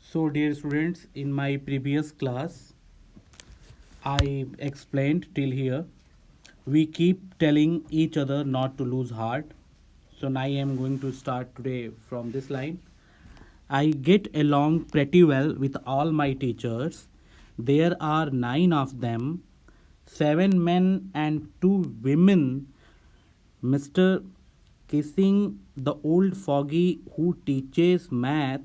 So, dear students, in my previous class, I explained till here. We keep telling each other not to lose heart. So, now I am going to start today from this line. I get along pretty well with all my teachers. There are 9 of them, 7 men and 2 women. Mr. Kissing, the old fogey who teaches math,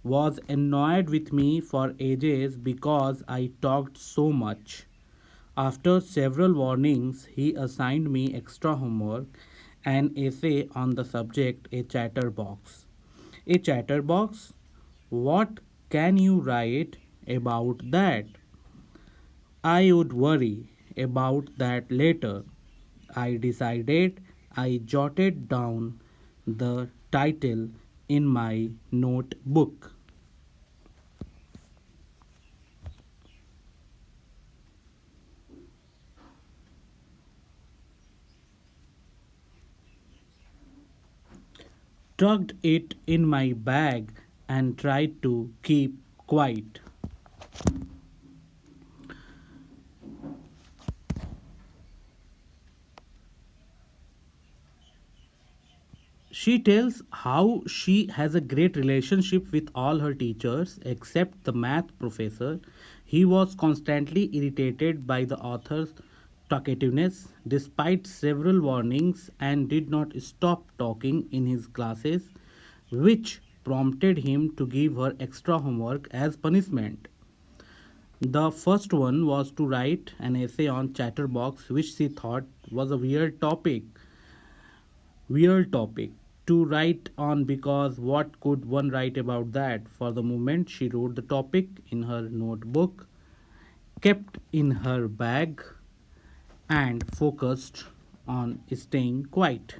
was annoyed with me for ages because I talked so much. After several warnings, he assigned me extra homework, an essay on the subject, a chatterbox. A chatterbox? What can you write about that? I would worry about that later. I decided. I jotted down the title in my notebook. Tucked it in my bag and tried to keep quiet. She tells how she has a great relationship with all her teachers except the math professor. He was constantly irritated by the author's talkativeness despite several warnings and did not stop talking in his classes, which prompted him to give her extra homework as punishment. The first one was to write an essay on Chatterbox, which she thought was a weird topic to write on because what could one write about that? For the moment, she wrote the topic in her notebook, kept in her bag, and focused on staying quiet.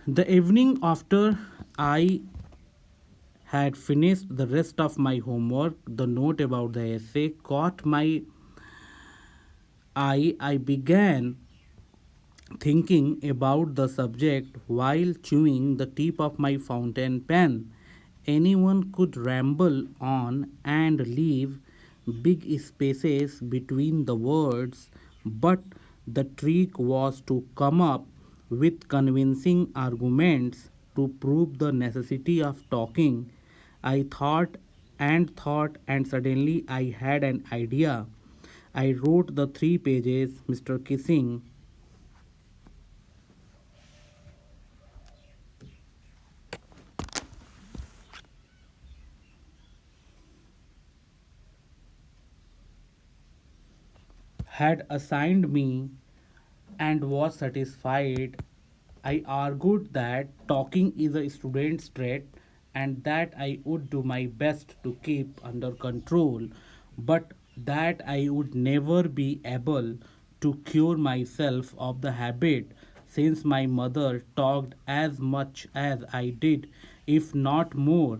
The evening after I had finished the rest of my homework, the note about the essay caught my eye. I began thinking about the subject while chewing the tip of my fountain pen. Anyone could ramble on and leave big spaces between the words, but the trick was to come up with convincing arguments to prove the necessity of talking. I thought, and suddenly I had an idea. I wrote the 3 pages Mr. Kissing had assigned me and was satisfied. I argued that talking is a student's trait and that I would do my best to keep under control, but that I would never be able to cure myself of the habit since my mother talked as much as I did, if not more,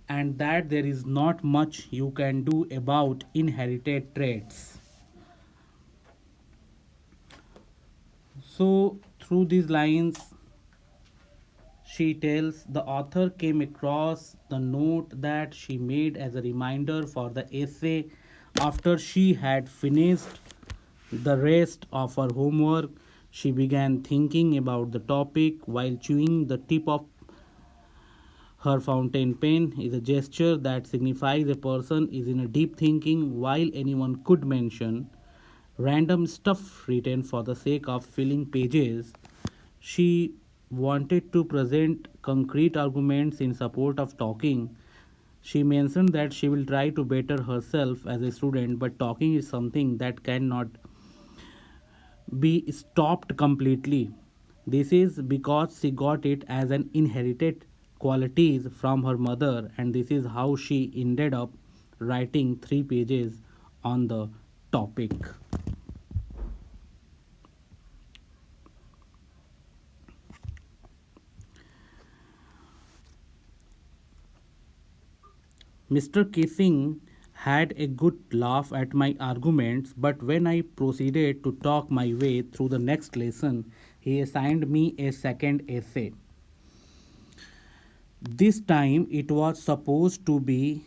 and that there is not much you can do about inherited traits. So, through these lines, she tells the author came across the note that she made as a reminder for the essay after she had finished the rest of her homework. She began thinking about the topic while chewing the tip of her fountain pen is a gesture that signifies a person is in a deep thinking while anyone could mention random stuff written for the sake of filling pages. She wanted to present concrete arguments in support of talking. She mentioned that she will try to better herself as a student, but talking is something that cannot be stopped completely. This is because she got it as an inherited qualities from her mother, and this is how she ended up writing 3 pages on the topic. Mr. Kissing had a good laugh at my arguments, but when I proceeded to talk my way through the next lesson, he assigned me a second essay. This time it was supposed to be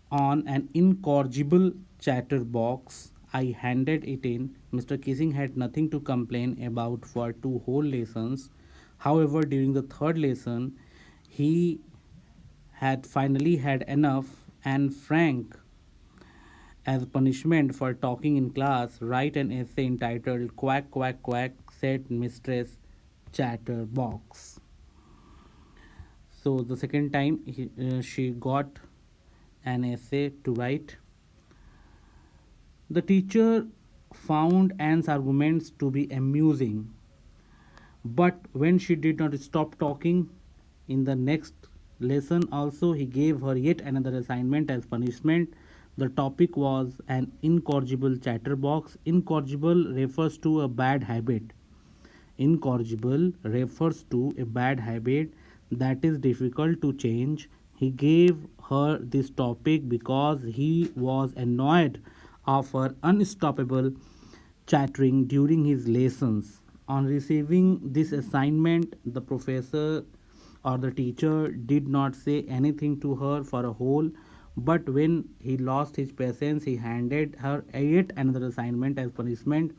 on an incorrigible chatterbox. I handed it in. Mr. Kissing had nothing to complain about for two whole lessons. However, during the third lesson, he had finally had enough, and Frank, as punishment for talking in class, write an essay entitled Quack Quack Quack, said Mistress Chatterbox. So the second time she got an essay to write. The teacher found Anne's arguments to be amusing, but when she did not stop talking in the next lesson, also he gave her yet another assignment as punishment. The topic was an incorrigible chatterbox. Incorrigible refers to a bad habit. Incorrigible refers to a bad habit that is difficult to change. He gave her this topic because he was annoyed of her unstoppable chattering during his lessons. On receiving this assignment, the professor or the teacher did not say anything to her for a whole, but when he lost his patience, he handed her yet another assignment as punishment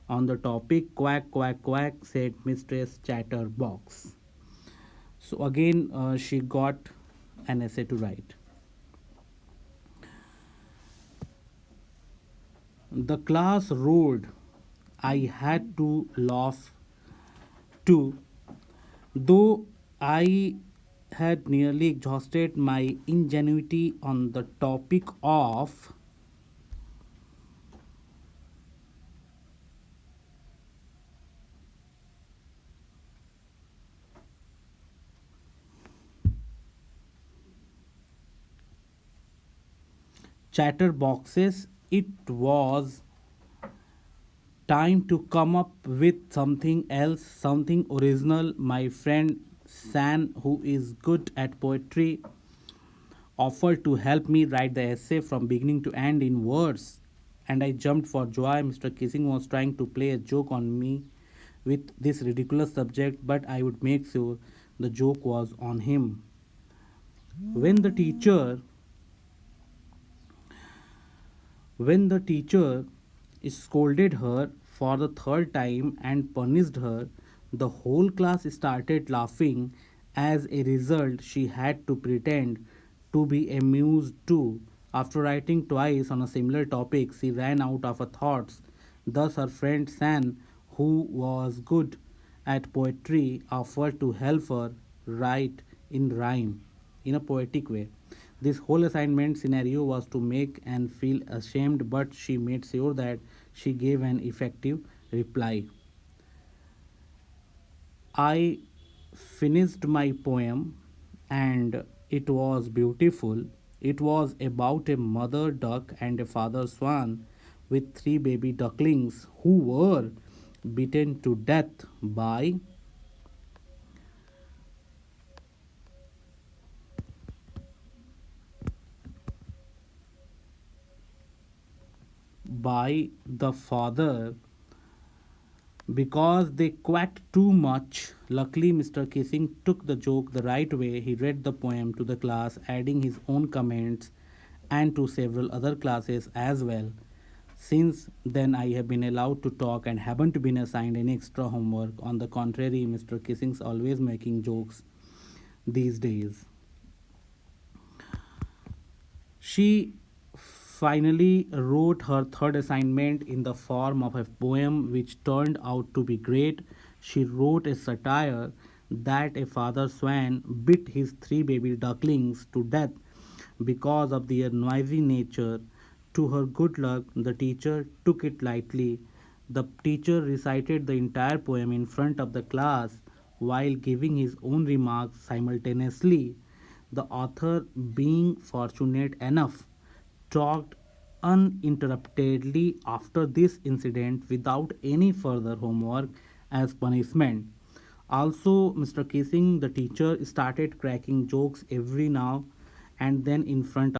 on the topic Quack Quack Quack, said Mistress Chatterbox. So again, she got an essay to write. The class roared. I had to laugh too, though I had nearly exhausted my ingenuity on the topic of chatterboxes. It was time to come up with something else, something original. My friend San, who is good at poetry, offered to help me write the essay from beginning to end in words, and I jumped for joy. Mr. Kissing was trying to play a joke on me with this ridiculous subject, but I would make sure the joke was on him. When the teacher when the teacher scolded her for the third time and punished her, the whole class started laughing. As a result, she had to pretend to be amused too. After writing twice on a similar topic, she ran out of her thoughts. Thus, her friend San, who was good at poetry, offered to help her write in rhyme in a poetic way. This whole assignment scenario was to make Anne feel ashamed, but she made sure that she gave an effective reply. I finished my poem and it was beautiful. It was about a mother duck and a father swan with three baby ducklings who were beaten to death by the father because they quacked too much. Luckily, Mr. Kissing took the joke the right way. He read the poem to the class, adding his own comments and to several other classes as well. Since then, I have been allowed to talk and haven't been assigned any extra homework. On the contrary, Mr. Kissing's always making jokes these days. She finally wrote her third assignment in the form of a poem which turned out to be great. She wrote a satire that a father swan bit his three baby ducklings to death because of their noisy nature. To her good luck, the teacher took it lightly. The teacher recited the entire poem in front of the class while giving his own remarks simultaneously. The author, being fortunate enough, talked uninterruptedly after this incident without any further homework as punishment. Also, Mr. Kissing, the teacher, started cracking jokes every now and then in front